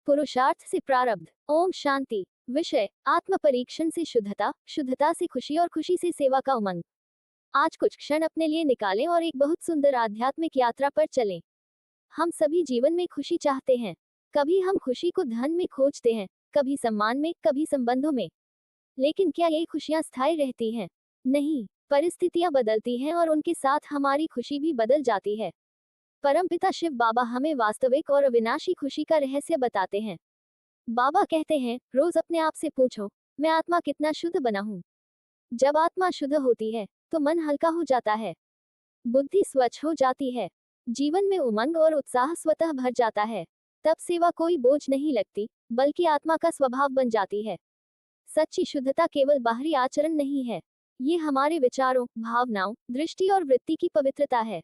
पुरुषार्थ से प्रारब्ध। ओम शांति। विषय आत्म परीक्षण से शुद्धता, शुद्धता से खुशी और खुशी से सेवा का उमंग। आज कुछ क्षण अपने लिए निकालें और एक बहुत सुंदर आध्यात्मिक यात्रा पर चलें। हम सभी जीवन में खुशी चाहते हैं। कभी हम खुशी को धन में खोजते हैं, कभी सम्मान में, कभी संबंधों में। लेकिन क्या ये खुशियां स्थायी रहती हैं? नहीं, परिस्थितियां बदलती हैं और उनके साथ हमारी खुशी भी बदल जाती है। परमपिता शिव बाबा हमें वास्तविक और अविनाशी खुशी का रहस्य बताते हैं। बाबा कहते हैं, रोज अपने आप से पूछो, मैं आत्मा कितना शुद्ध बना हूँ। जब आत्मा शुद्ध होती है तो मन हल्का हो जाता है, बुद्धि स्वच्छ हो जाती है, जीवन में उमंग और उत्साह स्वतः भर जाता है। तब सेवा कोई बोझ नहीं लगती, बल्कि आत्मा का स्वभाव बन जाती है। सच्ची शुद्धता केवल बाहरी आचरण नहीं है, ये हमारे विचारों, भावनाओं, दृष्टि और वृत्ति की पवित्रता है।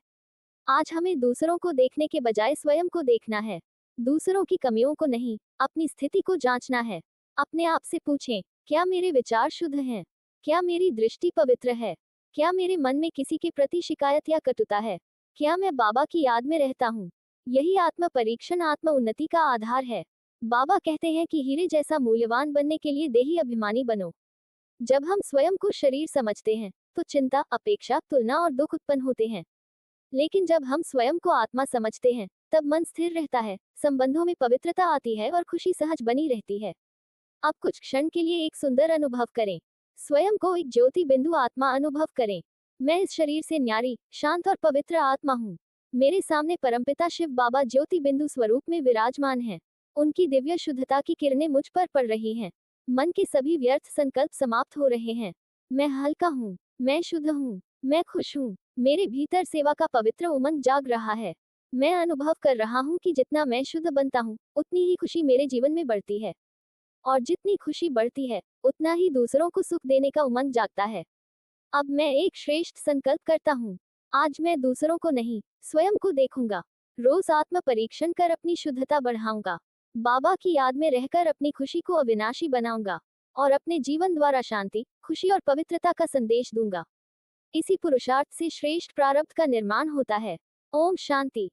आज हमें दूसरों को देखने के बजाय स्वयं को देखना है। दूसरों की कमियों को नहीं, अपनी स्थिति को जांचना है। अपने आप से पूछें, क्या मेरे विचार शुद्ध हैं? क्या मेरी दृष्टि पवित्र है? क्या मेरे मन में किसी के प्रति शिकायत या कटुता है? क्या मैं बाबा की याद में रहता हूँ? यही आत्म परीक्षण आत्म उन्नति का आधार है। बाबा कहते हैं कि हीरे जैसा मूल्यवान बनने के लिए देही अभिमानी बनो। जब हम स्वयं को शरीर समझते हैं तो चिंता, अपेक्षा, तुलना और दुख उत्पन्न होते हैं। लेकिन जब हम स्वयं को आत्मा समझते हैं तब मन स्थिर रहता है, संबंधों में पवित्रता आती है और खुशी सहज बनी रहती है। अब कुछ क्षण के लिए एक सुंदर अनुभव करें। स्वयं को एक ज्योति बिंदु आत्मा अनुभव करें। मैं इस शरीर से न्यारी, शांत और पवित्र आत्मा हूँ। मेरे सामने परमपिता शिव बाबा ज्योति बिंदु स्वरूप में विराजमान हैं। उनकी दिव्य शुद्धता की किरणें मुझ पर पड़ रही हैं। मन के सभी व्यर्थ संकल्प समाप्त हो रहे हैं। मैं हल्का हूँ, मैं शुद्ध हूँ, मैं खुश हूँ। मेरे भीतर सेवा का पवित्र उमंग जाग रहा है। मैं अनुभव कर रहा हूँ कि जितना मैं शुद्ध बनता हूँ, उतनी ही खुशी मेरे जीवन में बढ़ती है। और जितनी खुशी बढ़ती है, उतना ही दूसरों को सुख देने का उमंग जागता है। अब मैं एक श्रेष्ठ संकल्प करता हूँ। आज मैं दूसरों को नहीं, स्वयं को देखूंगा। रोज आत्म परीक्षण कर अपनी शुद्धता बढ़ाऊंगा। बाबा की याद में रहकर अपनी खुशी को अविनाशी बनाऊंगा। और अपने जीवन द्वारा शांति, खुशी और पवित्रता का संदेश दूंगा। इसी पुरुषार्थ से श्रेष्ठ प्रारब्ध का निर्माण होता है। ओम शांति।